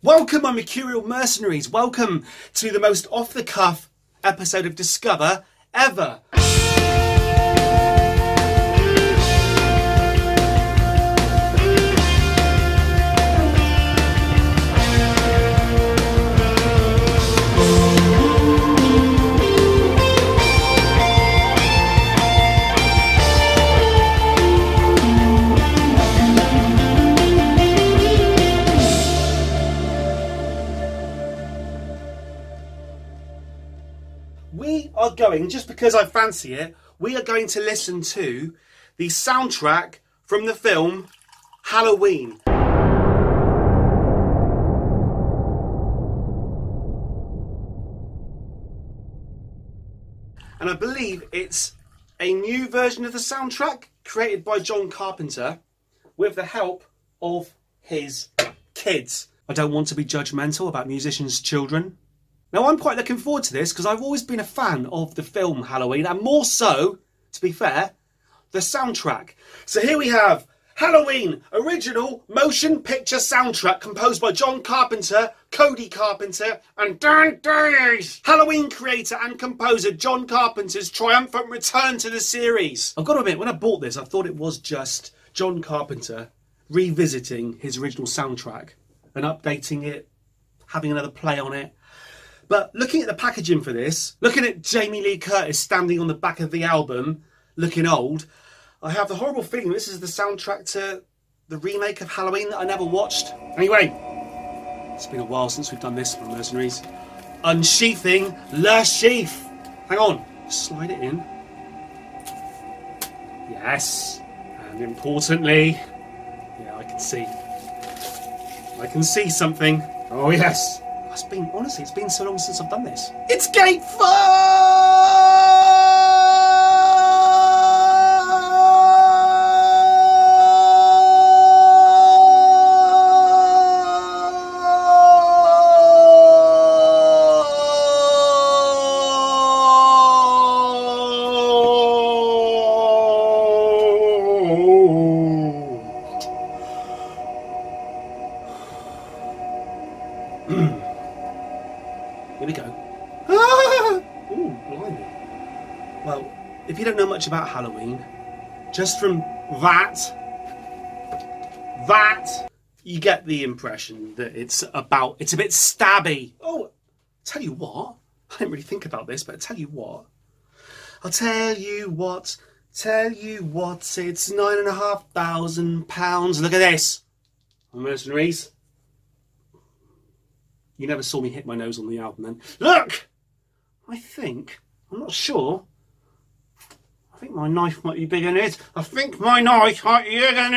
Welcome, my Mercurial mercenaries. Welcome to the most off-the-cuff episode of Discover ever. We are going, just because I fancy it, we are going to listen to the soundtrack from the film Halloween. And I believe it's a new version of the soundtrack created by John Carpenter with the help of his kids. I don't want to be judgmental about musicians' children. Now, I'm quite looking forward to this because I've always been a fan of the film Halloween, and more so, to be fair, the soundtrack. So here we have Halloween original motion picture soundtrack composed by John Carpenter, Cody Carpenter and Dan Days. Halloween creator and composer John Carpenter's triumphant return to the series. I've got to admit, when I bought this, I thought it was just John Carpenter revisiting his original soundtrack and updating it, having another play on it. But looking at the packaging for this, looking at Jamie Lee Curtis standing on the back of the album, looking old, I have the horrible feeling this is the soundtrack to the remake of Halloween that I never watched. Anyway, it's been a while since we've done this for Mercenaries. Unsheathing Le Sheath. Hang on, slide it in. Yes, and importantly, yeah, I can see something. Oh yes. Honestly, it's been so long since I've done this. It's Gatefoot! Here we go. Ah! Ooh, blimey. Well, if you don't know much about Halloween, just from that, you get the impression that it's a bit stabby. Oh, tell you what, I didn't really think about this, but I'll tell you what, it's £9,500. Look at this, mercenaries. You never saw me hit my nose on the album then. Look! I'm not sure. I think my knife might be bigger than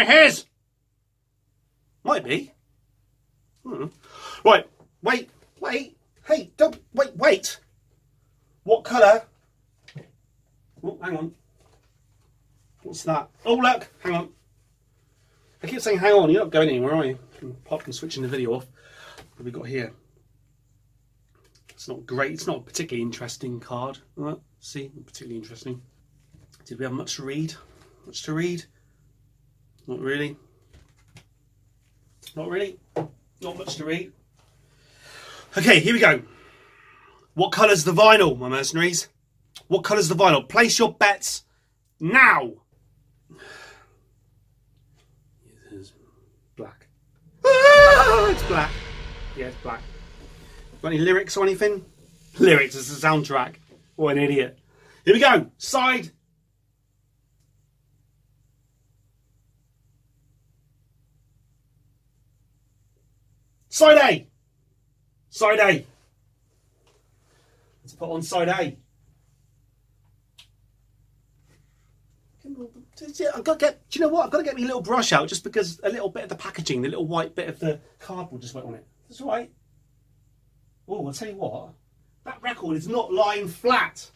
his. Might be. Right, wait. Hey, don't, wait. What colour? Oh, hang on. What's that? Oh, look, hang on. I keep saying hang on, you're not going anywhere, are you? Apart from switching the video off. What have we got here? It's not great. It's not a particularly interesting card. See, not particularly interesting. Did we have much to read? Not really. Not much to read. Okay, here we go. What colour's the vinyl, my mercenaries? What colour's the vinyl? Place your bets now. It is black. Ah, it's black. Yeah, it's black. Got any lyrics or anything? Lyrics is the soundtrack. What an idiot. Here we go. Side. Side A. Side A. Let's put on side A. I've got to get, do you know what? I've got to get me a little brush out just because a little bit of the packaging, the little white bit of the cardboard just went on it. That's all right. Oh, I'll tell you what, that record is not lying flat.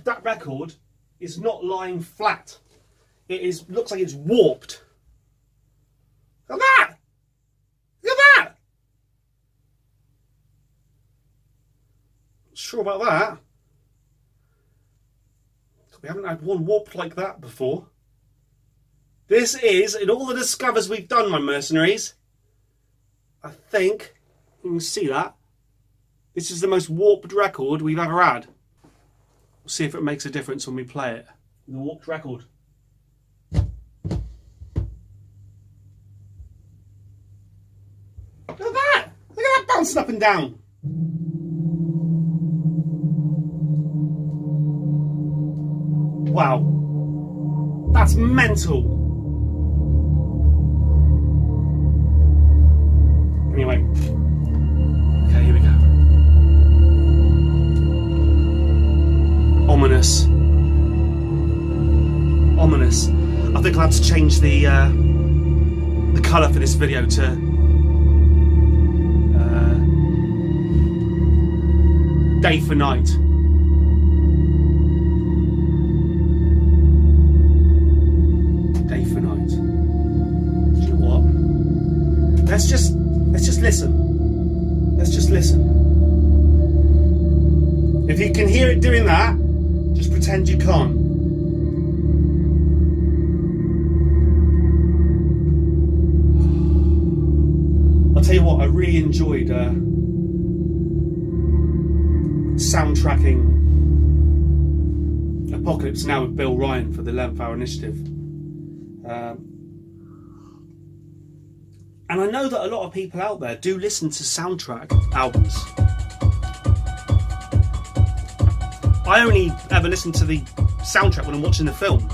That record is not lying flat. It looks like it's warped. Look at that! Look at that! Not sure about that. We haven't had one warped like that before. This is, in all the discovers we've done, my mercenaries, I think you can see that. This is the most warped record we've ever had. We'll see if it makes a difference when we play it. The warped record. Look at that! Look at that bouncing up and down. Wow. That's mental. Anyway. Okay, here we go. Ominous. Ominous. I think I'll have to change the colour for this video to day for night. Day for night. Do you know what? Let's just listen. Let's just listen. If you can hear it doing that, just pretend you can't. I'll tell you what, I really enjoyed soundtracking Apocalypse Now with Bill Ryan for the 11th Hour Initiative. And I know that a lot of people out there do listen to soundtrack albums. I only ever listen to the soundtrack when I'm watching the film.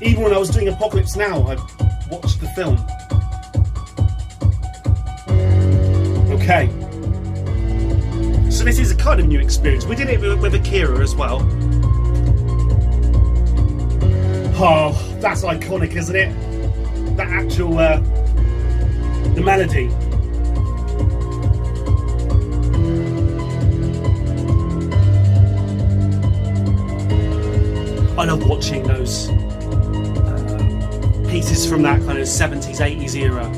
Even when I was doing Apocalypse Now, I watched the film. Okay. So this is a kind of new experience. We did it with Akira as well. Oh, that's iconic, isn't it? That actual, the melody. I love watching those pieces from that kind of 70s, 80s era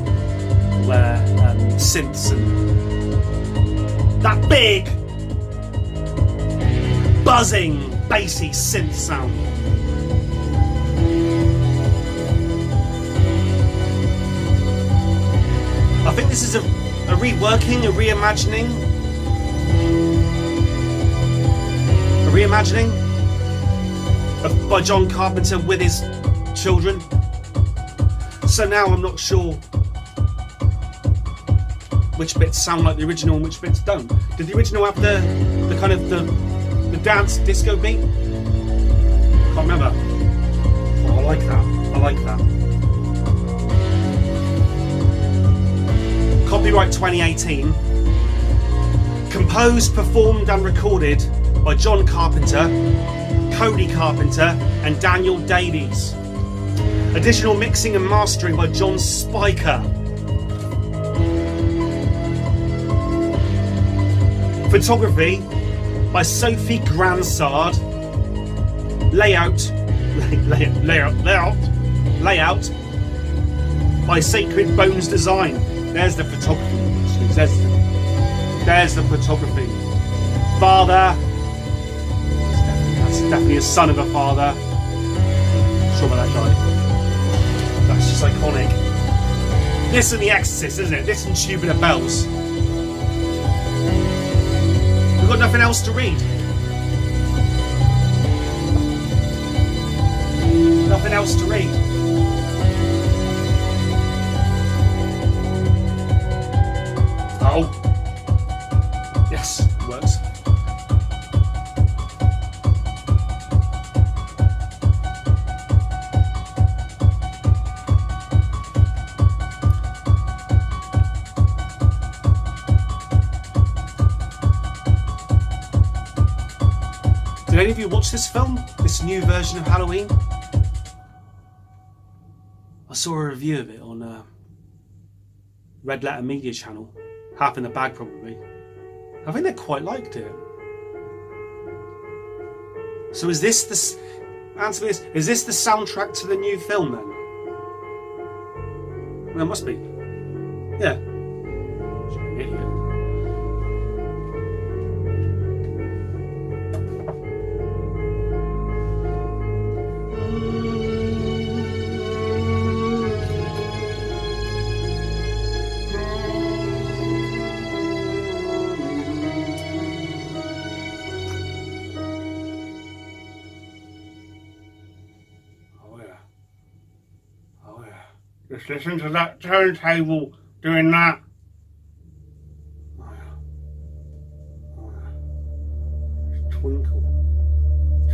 where synths and that big, buzzing, bassy synth sound. I think this is a reworking, a reimagining by John Carpenter with his children. So now I'm not sure which bits sound like the original and which bits don't. Did the original have the kind of the dance disco beat? Can't remember. Oh, I like that. I like that. Copyright 2018. Composed, performed and recorded by John Carpenter, Cody Carpenter and Daniel Davies. Additional mixing and mastering by John Spiker. Photography by Sophie Gransard. Layout by Sacred Bones Design. There's the photography. There's the photography. Father. That's definitely a son of a father. Not sure about that guy. That's just iconic. This and The Exorcist, isn't it? This and Tubular Bells. We've got nothing else to read. Nothing else to read. Oh. Yes, it works. Did any of you watch this film? This new version of Halloween? I saw a review of it on Red Letter Media channel. Half in the bag, probably. I think they quite liked it. So is this the... Answer me this. Is this the soundtrack to the new film, then? Well, it must be. Yeah. Idiot. Just listen to that turntable doing that. Twinkle,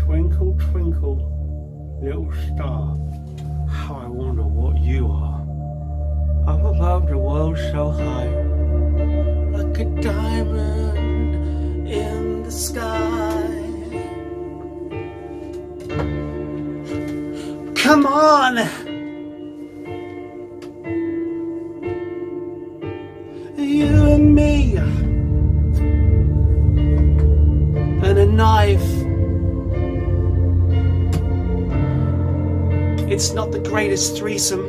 twinkle, twinkle, little star. How I wonder what you are. Up above the world so high, like a diamond in the sky. Come on! You and me, and a knife. It's not the greatest threesome,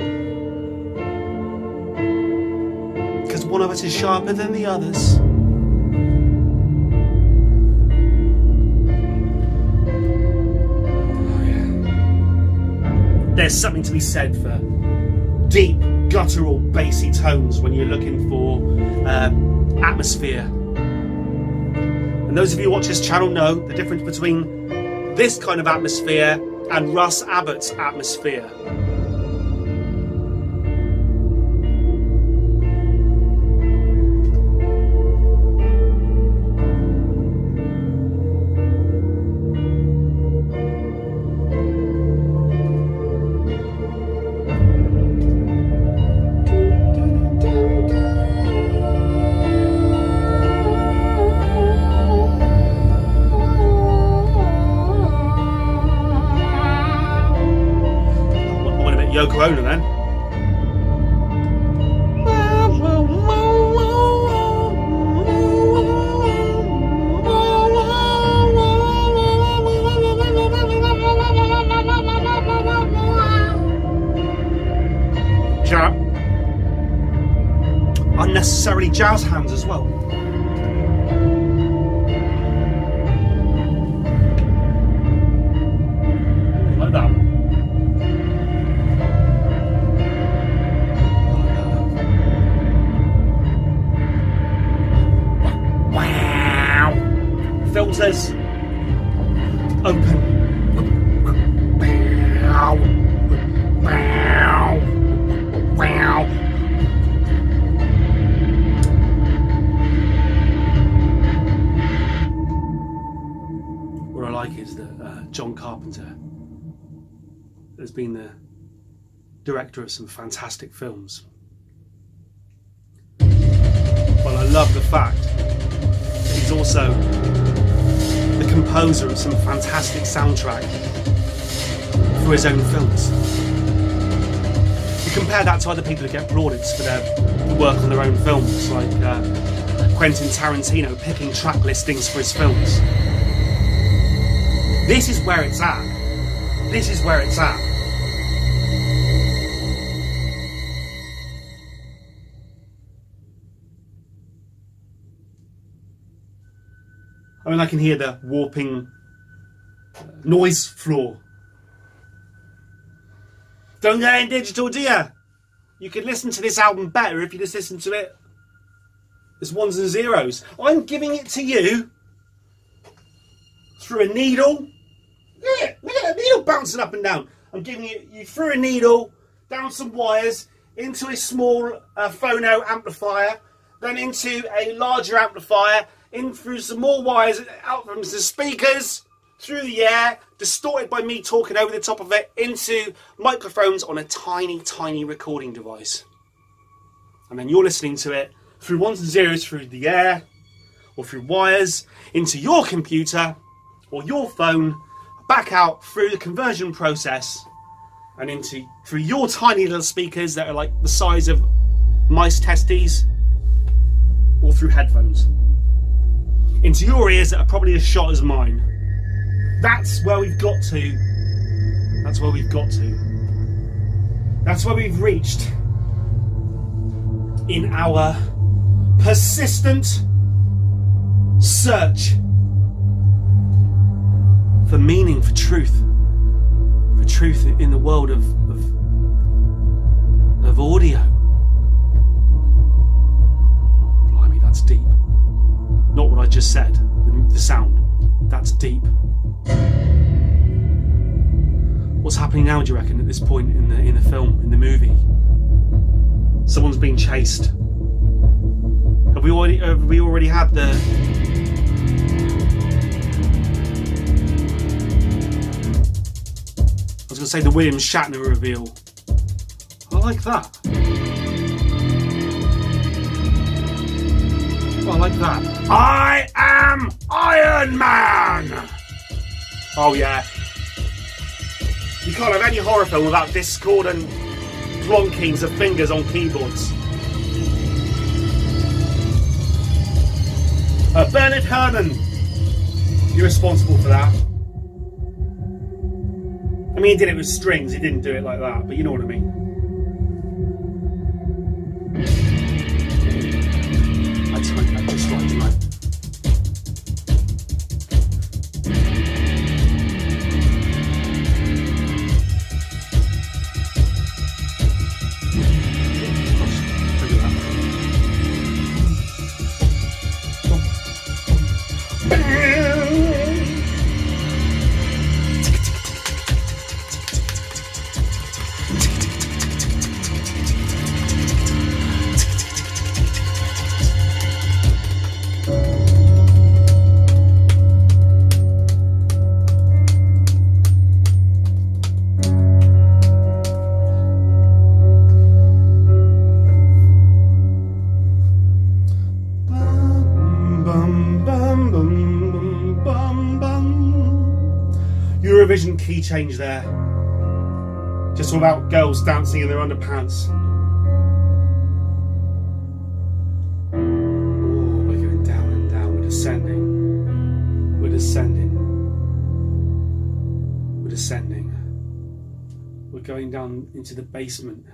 because one of us is sharper than the others. There's something to be said for deep, guttural, bassy tones when you're looking for atmosphere. And those of you who watch this channel know the difference between this kind of atmosphere and Russ Abbott's atmosphere. Yoko Ono then. Unnecessarily jazz hands as well. Like that. Filters open. What I like is that John Carpenter has been the director of some fantastic films. But I love the fact that he's also the composer of some fantastic soundtrack for his own films. You compare that to other people who get plaudits for their work on their own films, like Quentin Tarantino picking track listings for his films. This is where it's at. This is where it's at. I mean, I can hear the warping noise floor. Don't go in digital, do you? You could listen to this album better if you just listen to it as ones and zeros. I'm giving it to you through a needle. Yeah, look at that needle bouncing up and down. I'm giving it you through a needle, down some wires, into a small phono amplifier, then into a larger amplifier, in through some more wires, out from the speakers, through the air, distorted by me talking over the top of it, into microphones on a tiny, tiny recording device. And then you're listening to it through ones and zeros, through the air, or through wires, into your computer, or your phone, back out through the conversion process, and into through your tiny little speakers that are like the size of mice testes, or through headphones. Into your ears that are probably as shot as mine. That's where we've got to. That's where we've got to. That's where we've reached in our persistent search for meaning, for truth in the world of audio. Blimey, that's deep. Not what I just said, the sound. That's deep. What's happening now, do you reckon, at this point in the film, in the movie? Someone's being chased. Have we already had the... I was going to say the William Shatner reveal. I like that. I like that. I am Iron Man! Oh yeah. You can't have any horror film without discordant plonkings of fingers on keyboards. Bernard Herrmann, you're responsible for that. I mean, he did it with strings, he didn't do it like that, but you know what I mean. I timed that just right, didn't I? Eurovision key change there. Just all about girls dancing in their underpants. Oh, we're going down and down. We're descending. We're descending. We're descending. We're going down into the basement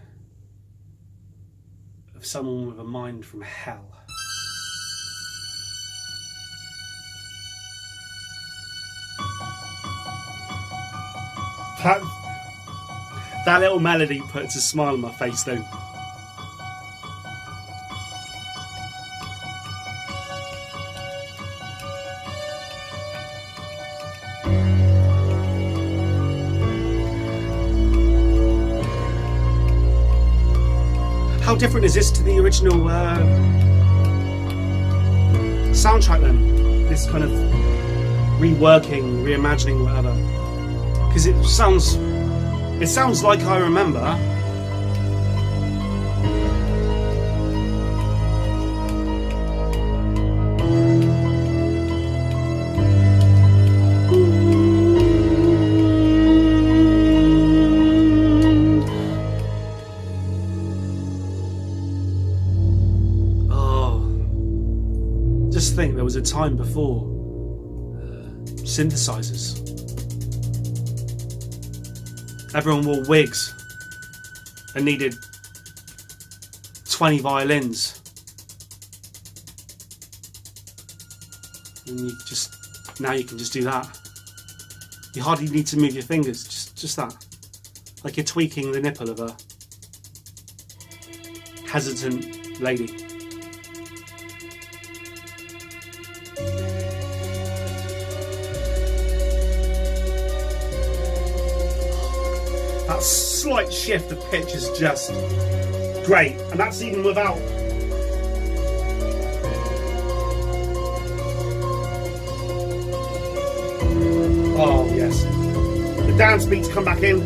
of someone with a mind from hell. That little melody puts a smile on my face though. How different is this to the original soundtrack then? This kind of reworking, reimagining, whatever. Because it sounds like I remember. Oh, just think there was a time before synthesizers. Everyone wore wigs and needed 20 violins. And now you can just do that. You hardly need to move your fingers, just that. Like you're tweaking the nipple of a hesitant lady. That slight shift of pitch is just great, and that's even without oh yes, the dance beats come back in,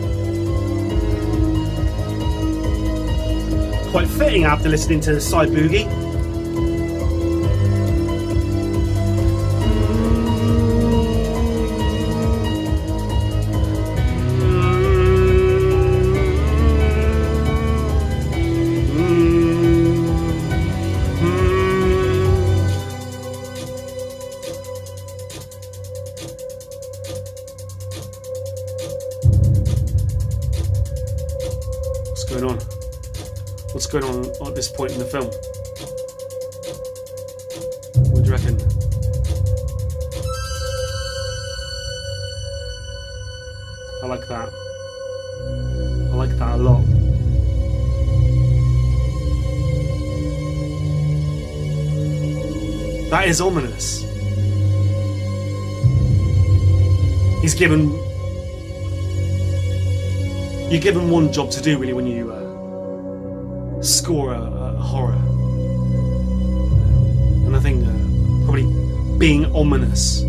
quite fitting after listening to the side boogie. What's going on at this point in the film? What do you reckon? I like that. I like that a lot. That is ominous. You're given one job to do really when you score a horror. And I think probably being ominous.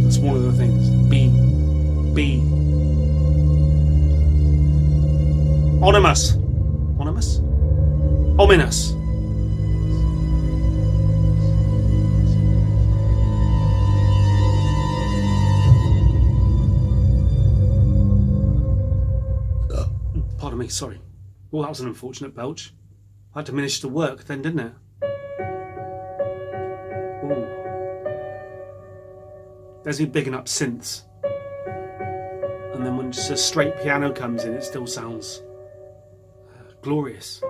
That's one of the things. Be ominous. Ominous? Ominous. Pardon me, sorry. Well, that was an unfortunate belch. That diminished the work then, didn't it? Ooh. There's me bigging up synths. And then when just a straight piano comes in, it still sounds glorious.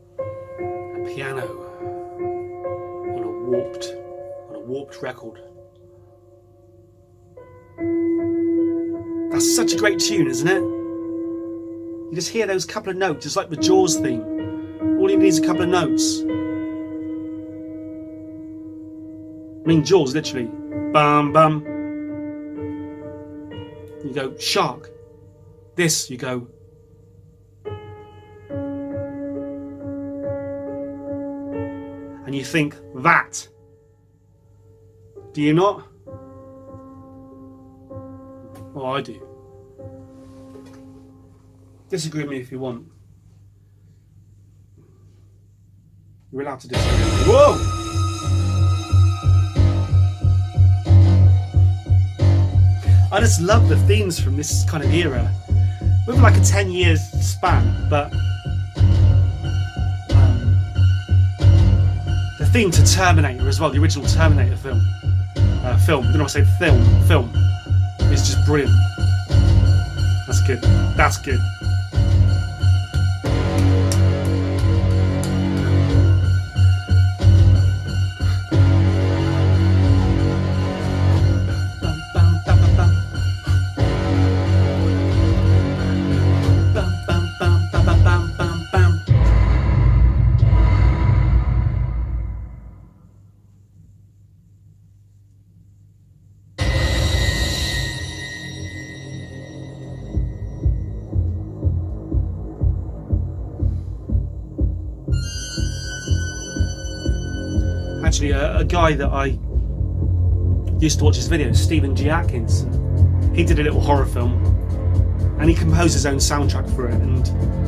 A piano on a warped record. That's such a great tune, isn't it? You just hear those couple of notes. It's like the Jaws theme. All you need is a couple of notes. I mean, Jaws, literally. Bum, bum. You go, shark. This, you go. And you think, that. Do you not? Oh, I do. Disagree with me if you want. You're allowed to disagree. Whoa! I just love the themes from this kind of era. With like a 10-year span, but the theme to Terminator as well, the original Terminator film. Film, didn't I say film? It's just brilliant. That's good. That's good. Actually, a guy that I used to watch his videos, Stephen G. Atkins, he did a little horror film and he composed his own soundtrack for it, and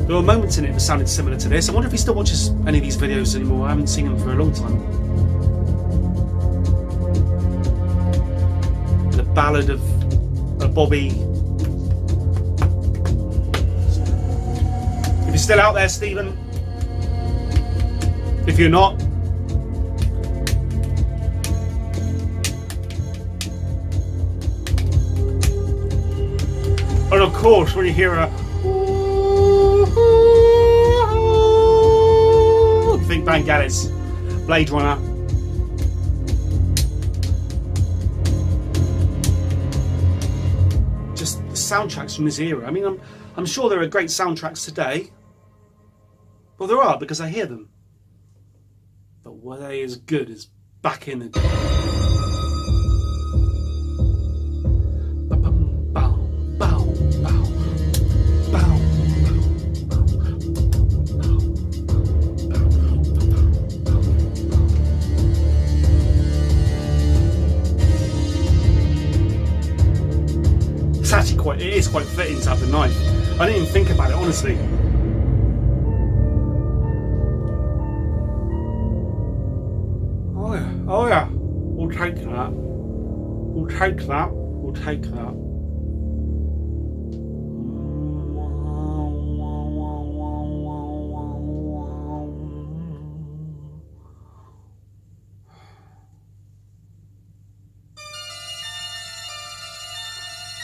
there were moments in it that sounded similar to this. I wonder if he still watches any of these videos anymore. I haven't seen him for a long time. The Ballad of Bobby. If you're still out there, Stephen, if you're not, and of course, when you hear a think Vangelis, Blade Runner. Just the soundtracks from this era. I mean, I'm sure there are great soundtracks today. Well, there are, because I hear them. But were they as good as back in the day? It is quite fitting to have the knife. I didn't even think about it, honestly. Oh yeah, we'll take that. We'll take that. We'll take that.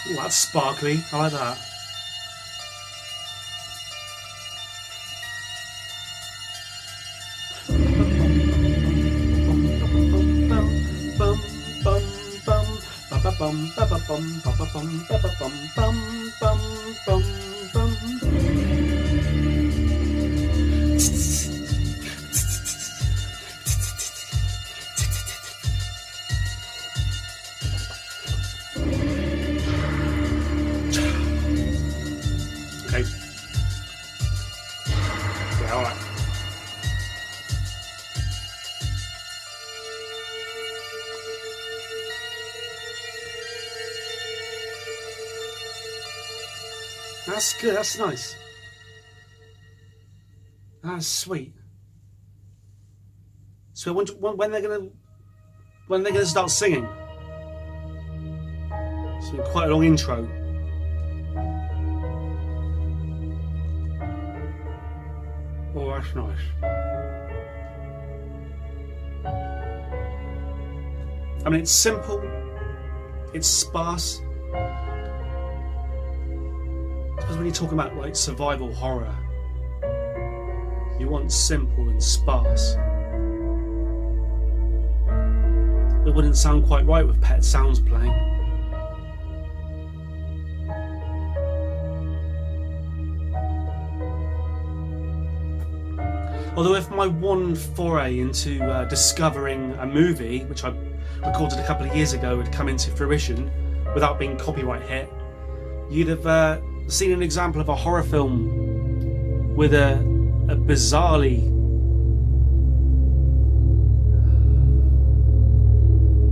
Ooh, that's sparkly. I like that. That's good, that's nice. That's sweet. So when they're gonna start singing? It's been quite a long intro. Oh, that's nice. I mean, it's simple, it's sparse. Because when you're talking about like survival horror, you want simple and sparse. It wouldn't sound quite right with pet sounds playing. Although if my one foray into discovering a movie, which I recorded a couple of years ago, had come into fruition without being copyright hit, you'd have seen an example of a horror film with a bizarrely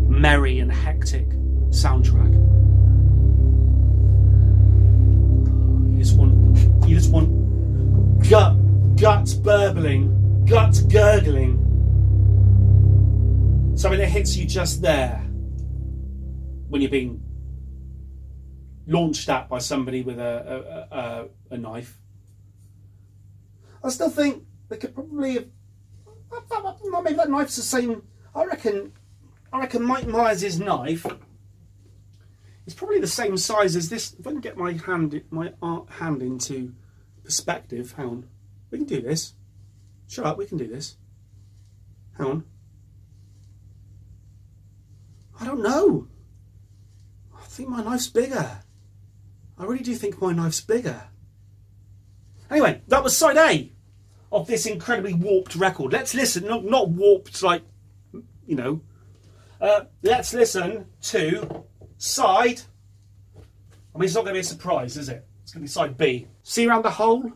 merry and hectic soundtrack. You just want guts burbling, guts gurgling. Something that hits you just there when you're being launched at by somebody with a knife. I still think they could probably have. Maybe that knife's the same. I reckon Mike Myers' knife is probably the same size as this. If I can get my hand into perspective, hang on. We can do this. Shut up, we can do this. Hang on. I don't know. I think my knife's bigger. I really do think my knife's bigger. Anyway, that was side A of this incredibly warped record. Let's listen, not warped like, you know. Let's listen to side. I mean, it's not going to be a surprise, is it? It's going to be side B. See around the hole?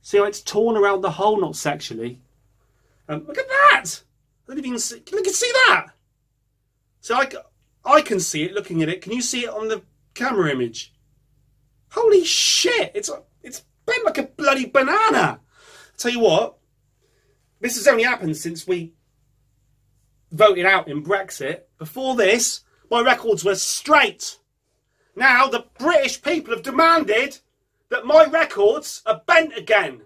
See how it's torn around the hole, not sexually. Look at that! I don't even see. Look, can see that. So I can see it looking at it. Can you see it on the camera image? Holy shit! It's bent like a bloody banana. I'll tell you what. This has only happened since we voted out in Brexit. Before this, my records were straight. Now the British people have demanded that my records are bent again.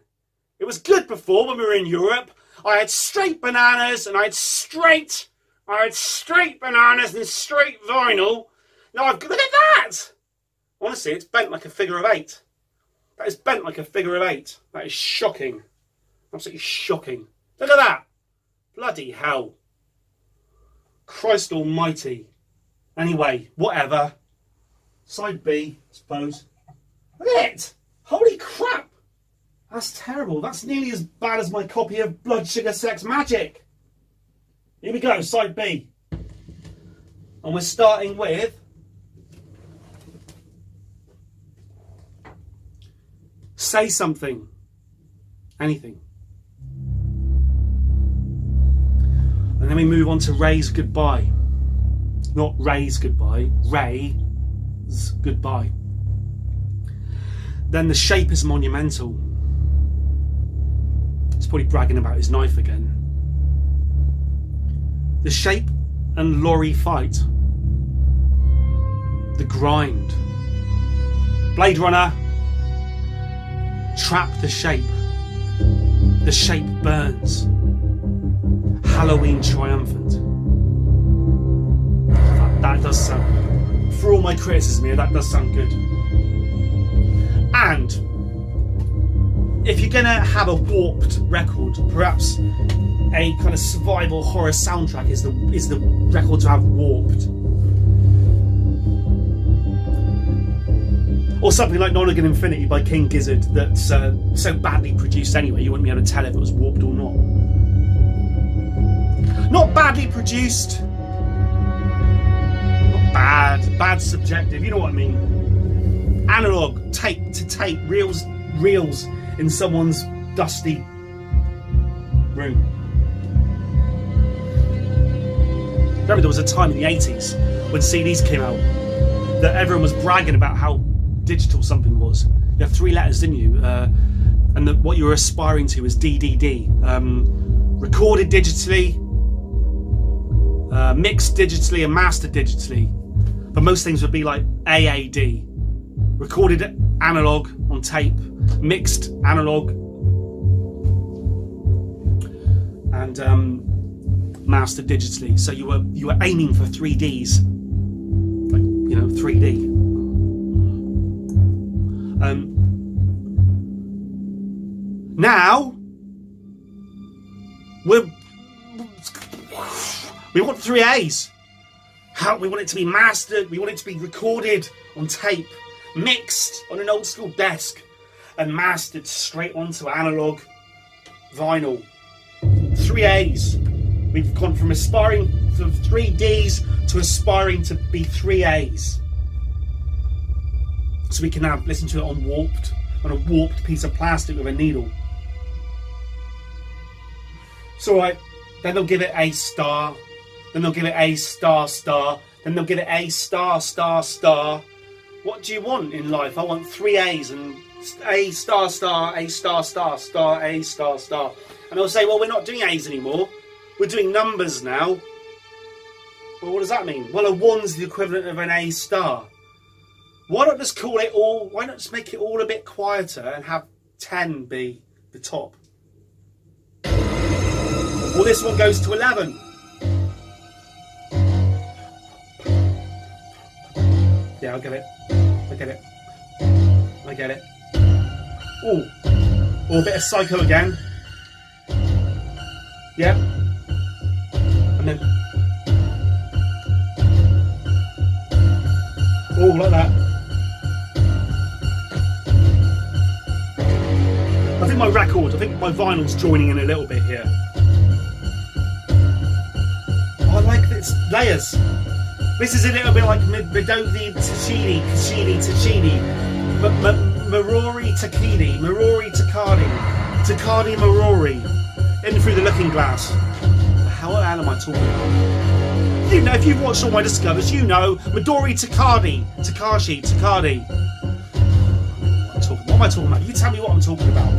It was good before when we were in Europe. I had straight bananas and I had straight bananas and straight vinyl. Now look at that! Honestly, it's bent like a figure of 8. That is bent like a figure of 8. That is shocking. Absolutely shocking. Look at that! Bloody hell. Christ almighty. Anyway, whatever. Side B, I suppose. Look at it! Holy crap! That's terrible. That's nearly as bad as my copy of Blood Sugar Sex Magic. Here we go, side B. And we're starting with Say Something. Anything. And then we move on to Ray's Goodbye. Not Ray's Goodbye, Ray's Goodbye. Then The Shape is Monumental. He's probably bragging about his knife again. The Shape and Laurie Fight. The Grind. Blade Runner. Trap the Shape. The Shape Burns. Halloween Triumphant. That does sound, for all my criticism here, that does sound good. And if you're going to have a warped record, perhaps a kind of survival horror soundtrack is the record to have warped. Or something like Nonagon Infinity by King Gizzard that's so badly produced anyway you wouldn't be able to tell if it was warped or not. Not badly produced. Not bad subjective, you know what I mean. Analog, tape to tape, reels in someone's dusty room. Remember there was a time in the 80s when CDs came out that everyone was bragging about how digital something was. You had 3 letters, didn't you? And what you were aspiring to was DDD. Recorded digitally, mixed digitally, and mastered digitally. But most things would be like AAD. Recorded analog on tape, mixed analog, and mastered digitally. So you were aiming for 3Ds, like, you know, 3D. Now we want 3As. We want it to be mastered. We want it to be recorded on tape, mixed on an old school desk, and mastered straight onto analog vinyl. 3As. We've gone from aspiring for 3Ds to aspiring to be 3As. So we can now listen to it on a warped piece of plastic with a needle. It's alright. Then they'll give it A star. Then they'll give it A star star. Then they'll give it A star star star. What do you want in life? I want 3 A's and A star star, A star star star, A star star. And they'll say, well, we're not doing A's anymore. We're doing numbers now. Well, what does that mean? Well, a 1's the equivalent of an A star. Why not just call it all? Why not just make it all a bit quieter and have 10 be the top? Well, this one goes to 11. Yeah, I get it. I get it. I get it. Oh, or a bit of Psycho again. Yeah. And then. Oh, like that. I think my vinyl's joining in a little bit here. I like this layers. This is a little bit like Midodi Tachini, Kashini Tachini, Marori Takini, Marori Takadi, Takadi Marori, in through the looking glass. How the hell am I talking about? You know, if you've watched all my discovers, you know Midori Takadi, Takashi, Takadi. What am I talking about? You tell me what I'm talking about.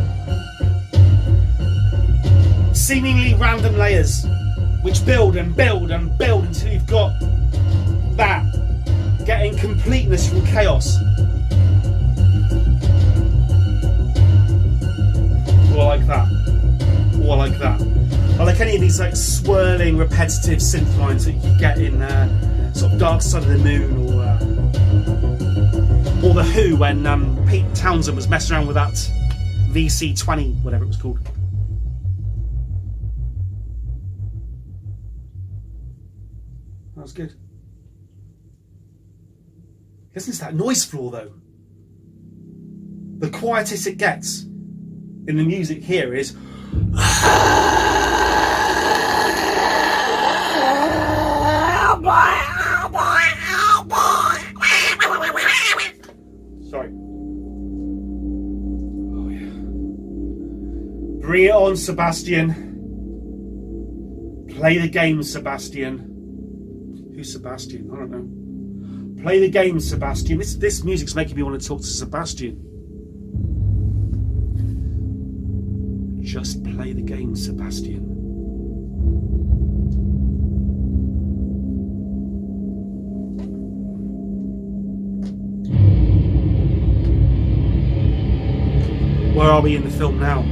Seemingly random layers, which build and build and build until you've got that, getting completeness from chaos. Or like that. Or like that. I like any of these like swirling, repetitive synth lines that you get in sort of Dark Side of the Moon, or The Who when Pete Townsend was messing around with that VC20, whatever it was called. That was good. Listen to that noise floor though. The quietest it gets in the music here is sorry. Oh yeah. Bring it on, Sebastian. Play the game, Sebastian. Who's Sebastian? I don't know. Play the game, Sebastian. This music's making me want to talk to Sebastian. Just play the game, Sebastian. Where are we in the film now?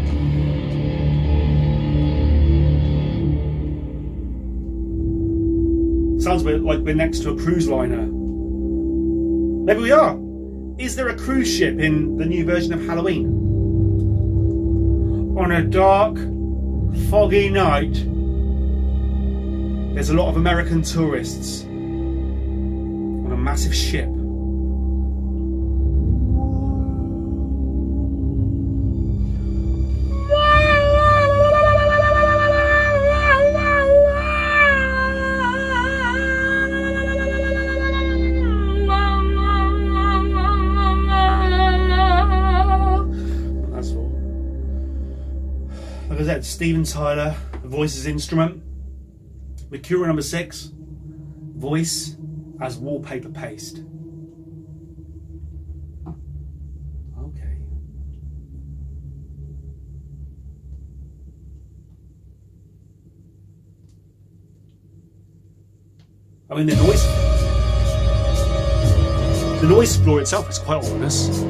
Sounds a bit like we're next to a cruise liner. Maybe we are. Is there a cruise ship in the new version of Halloween? On a dark, foggy night, there's a lot of American tourists on a massive ship. Steven Tyler, voice as instrument. Mercurial number 6, voice as wallpaper paste. I mean, the noise floor itself is quite ominous.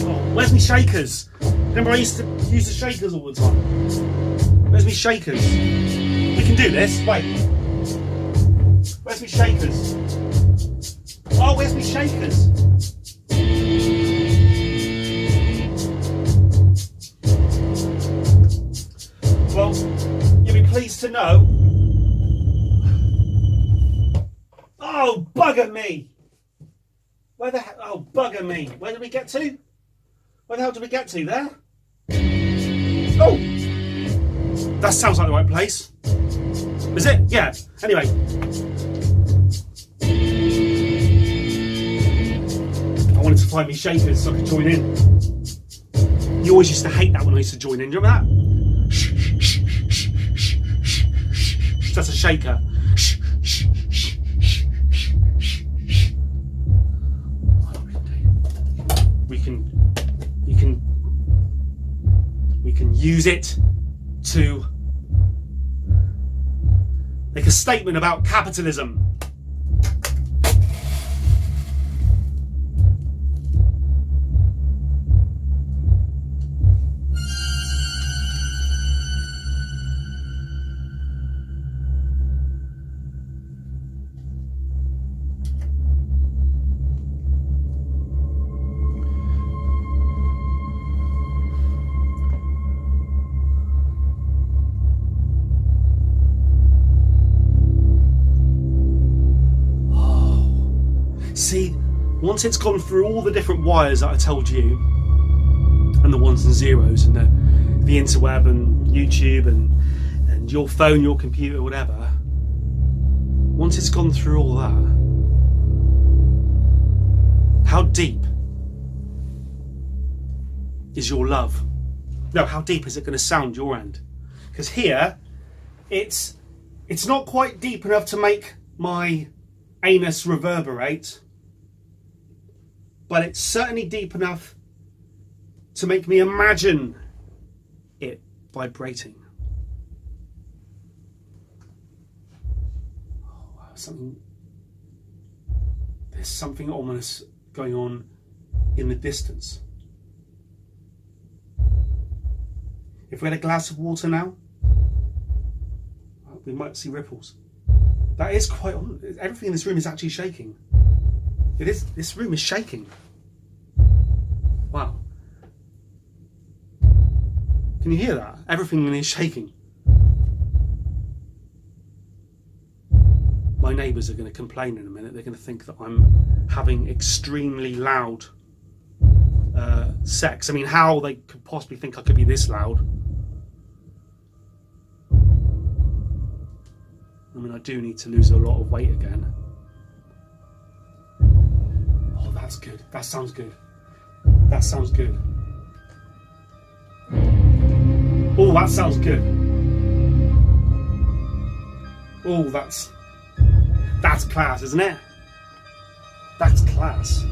Oh, where's me shakers? Remember I used to use the shakers all the time. Where's me shakers? We can do this, wait. Where's me shakers? Oh, where's me shakers? Well, you'll be pleased to know. Oh, bugger me! Where the hell? Oh, bugger me! Where did we get to? Where the hell did we get to there? Oh! That sounds like the right place. Is it? Yeah. Anyway. I wanted to find me shakers so I could join in. You always used to hate that when I used to join in. Do you remember that? That's a shaker. We can use it to make a statement about capitalism. See, once it's gone through all the different wires that I told you, and the ones and zeros, and the interweb and YouTube and your phone, your computer, whatever, once it's gone through all that, how deep is your love? No, how deep is it going to sound your end? Because here, it's not quite deep enough to make my anus reverberate, but it's certainly deep enough to make me imagine it vibrating. Oh, there's something ominous going on in the distance. If we had a glass of water now, we might see ripples. That is quite ominous. Everything in this room is actually shaking. It is. This room is shaking. Wow. Can you hear that? Everything in here is shaking. My neighbours are going to complain in a minute. They're going to think that I'm having extremely loud sex. I mean, how they could possibly think I could be this loud? I mean, I do need to lose a lot of weight again. Oh, that's good. That sounds good. That sounds good. Oh, that sounds good. Oh, that's class, isn't it? That's class.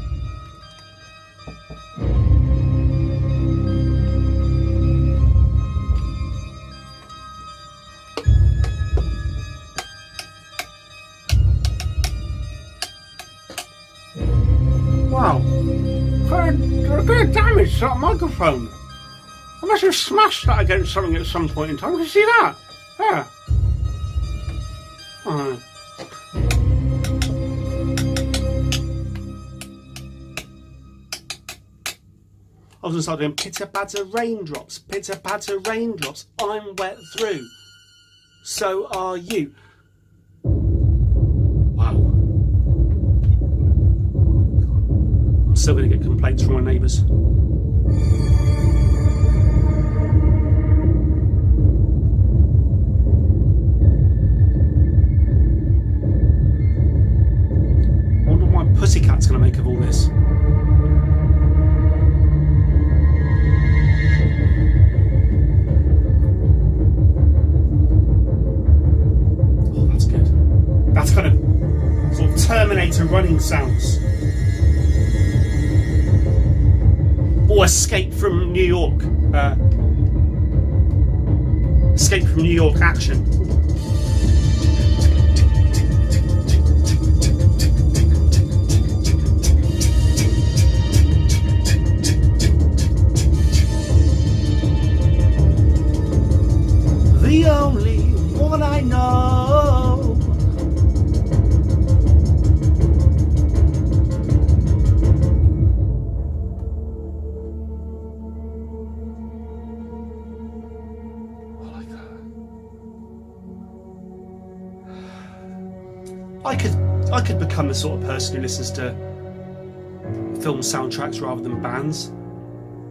Wow. There's a bit of damage to that microphone. I must have smashed that against something at some point in time. Did you see that? Yeah. Oh. I was going to start doing pitter-patter raindrops, pitter-patter raindrops. I'm wet through. So are you. Wow. I'm still going to get complaints from my neighbours. I wonder what my pussycat's going to make of all this. That's kind of sort of Terminator running sounds. Or Escape from New York. Escape from New York action. I could become the sort of person who listens to film soundtracks rather than bands.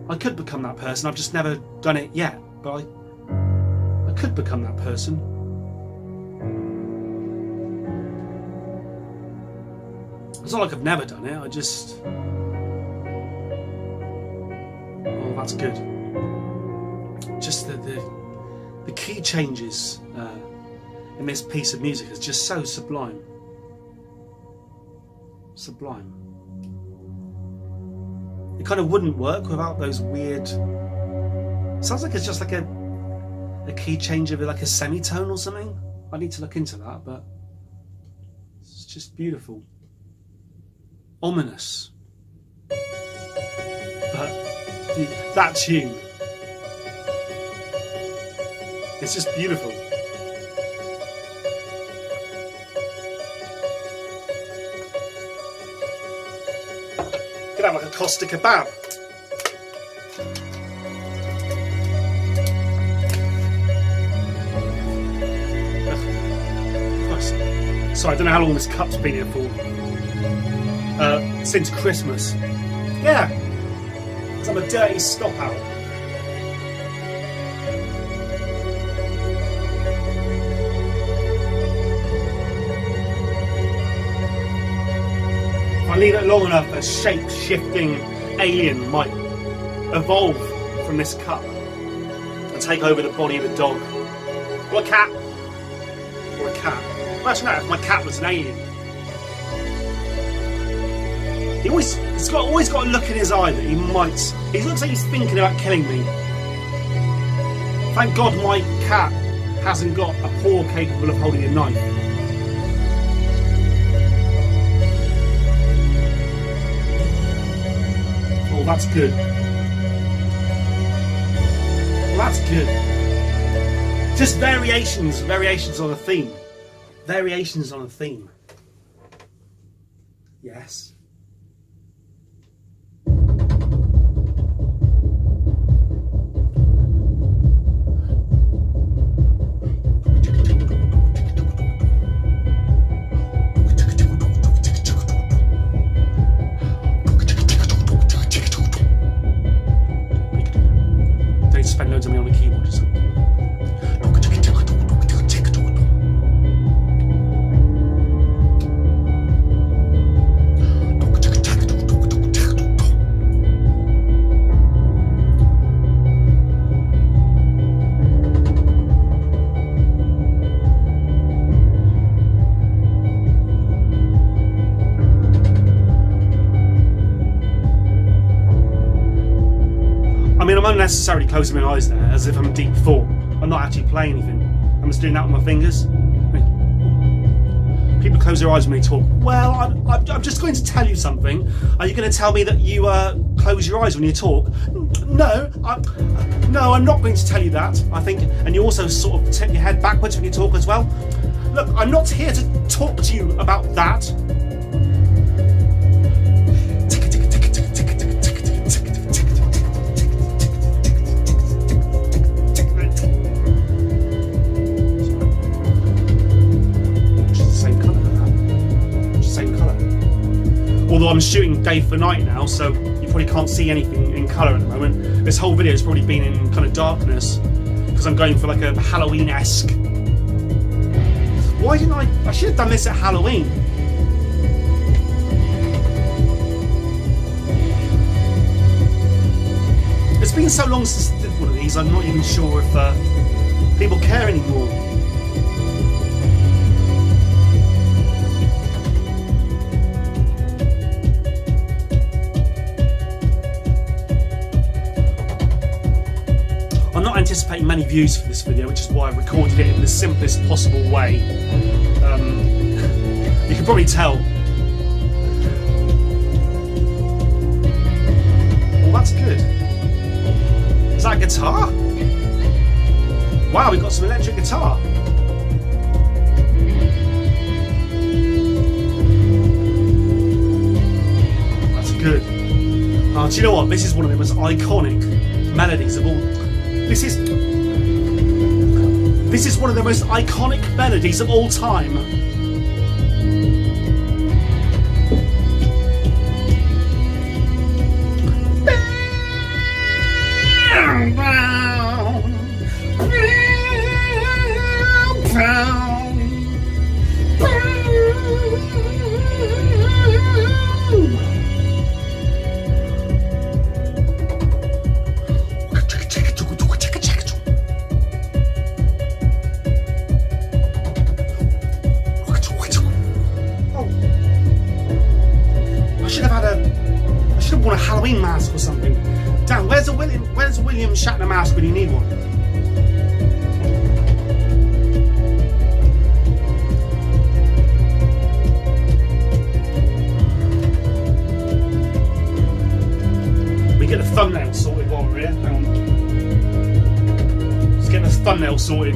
I could become that person. I've just never done it yet, but I could become that person. It's not like I've never done it. I just... Oh, that's good. Just the key changes in this piece of music is just so sublime. Sublime. It kind of wouldn't work without those weird... Sounds like it's just like a key change of like a semitone or something. I need to look into that, but it's just beautiful. Ominous. But that tune, it's just beautiful. Could have like a Costa kebab. Sorry, I don't know how long this cup's been here for. Since Christmas. Yeah, because I'm a dirty stop out. If I leave it long enough, a shape-shifting alien might evolve from this cup and take over the body of a dog. Or a cat. Or a cat. Well, actually, no, if my cat was an alien. He's always got a look in his eye that he looks like he's thinking about killing me. Thank God my cat hasn't got a paw capable of holding a knife. Oh, that's good. Well, that's good. Just variations on a theme. Variations on a theme. Yes. Spend loads of money on the keyboard or something. I mean, I'm unnecessarily closing my eyes there, as if I'm deep thought. I'm not actually playing anything. I'm just doing that with my fingers. I mean, people close their eyes when they talk. Well, I'm just going to tell you something. Are you going to tell me that you close your eyes when you talk? No, I'm not going to tell you that. I think, and you also sort of tip your head backwards when you talk as well. Look, I'm not here to talk to you about that. Although I'm shooting day for night now, so you probably can't see anything in colour at the moment. This whole video has probably been in kind of darkness because I'm going for like a Halloween-esque. Why didn't I should have done this at Halloween. It's been so long since I did one of these, I'm not even sure if people care anymore. I'm not anticipating many views for this video, which is why I recorded it in the simplest possible way. You can probably tell. Well, that's good. Is that a guitar? Wow, we've got some electric guitar. That's good. Oh, do you know what? This is one of the most iconic melodies of all. This is one of the most iconic melodies of all time. want a Halloween mask or something. Dan, where's a William Shatner mask when you need one? We get the thumbnail sorted while we're here. Hang on. Just getting this thumbnail sorted.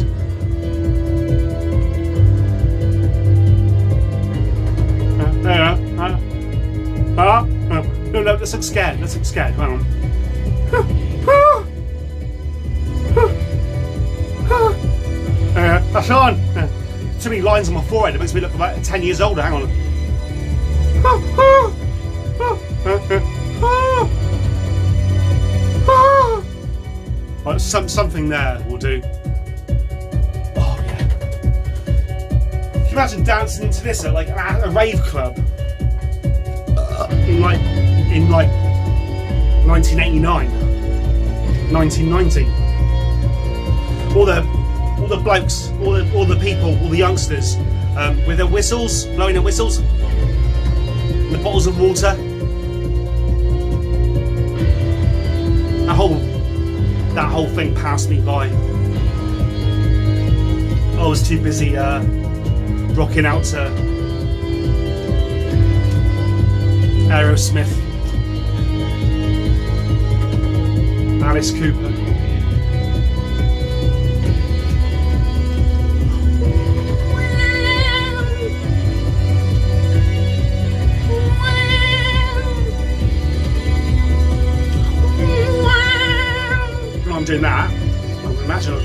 There you go. No, let's look scared. Let's look scared. Hang on. That's on. Too many lines on my forehead. It makes me look about 10 years older. Hang on. Oh, something there will do. Oh yeah. Can you imagine dancing into this at like a rave club in like 1989, 1990? All the blokes, all the people, all the youngsters with their whistles, blowing their whistles, and the bottles of water. That whole thing passed me by. I was too busy rocking out to Aerosmith, Alice Cooper. I'm doing that. I can imagine.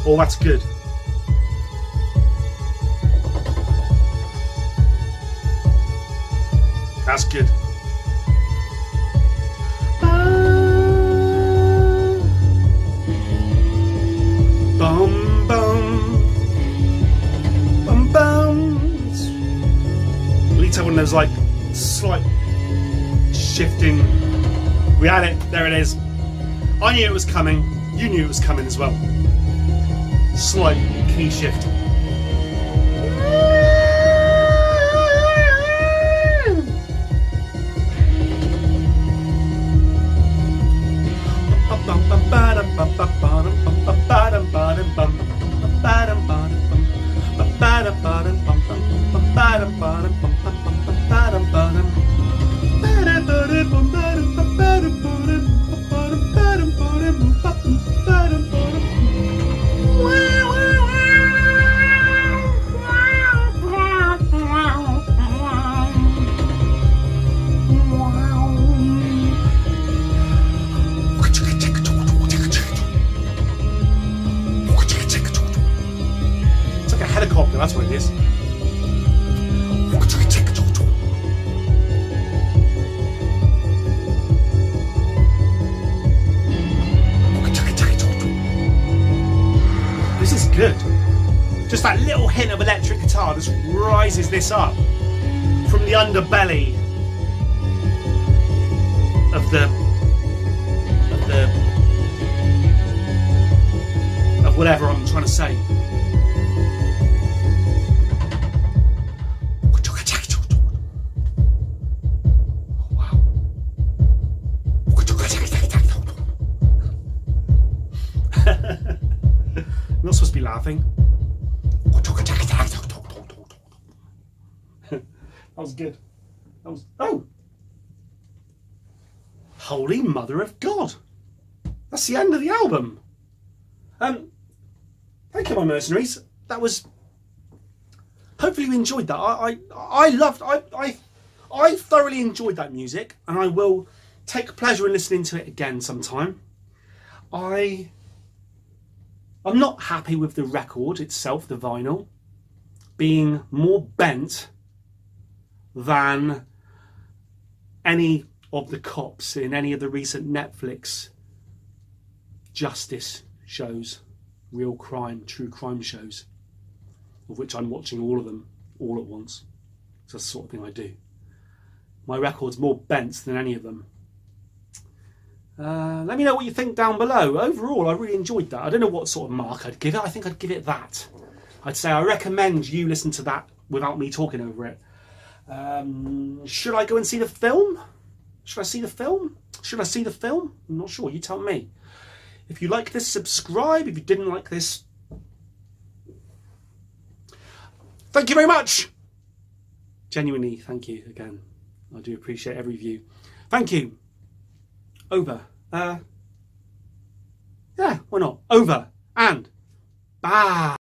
Oh, that's good. That's good. Bum bum bum bum. At least have one of those like slight shifting. We had it. There it is. I knew it was coming. You knew it was coming as well. Slight key shift. That's what it is. This is good. Just that little hint of electric guitar just rises this up from the underbelly of whatever I'm trying to say. I'm not supposed to be laughing. That was good. That was... Oh! Holy Mother of God! That's the end of the album. Thank you, my mercenaries. That was... Hopefully you enjoyed that. I thoroughly enjoyed that music, and I will take pleasure in listening to it again sometime. I'm not happy with the record itself, the vinyl, being more bent than any of the cops in any of the recent Netflix justice shows, real crime, true crime shows, of which I'm watching all of them all at once. It's the sort of thing I do. My record's more bent than any of them. Let me know what you think down below. Overall, I really enjoyed that. I don't know what sort of mark I'd give it. I think I'd give it that. I'd say I recommend you listen to that without me talking over it. Should I go and see the film? Should I see the film? Should I see the film? I'm not sure. You tell me. If you like this, subscribe. If you didn't like this, thank you very much. Genuinely, thank you again. I do appreciate every view. Thank you. Over. Yeah, why not? Over and bye.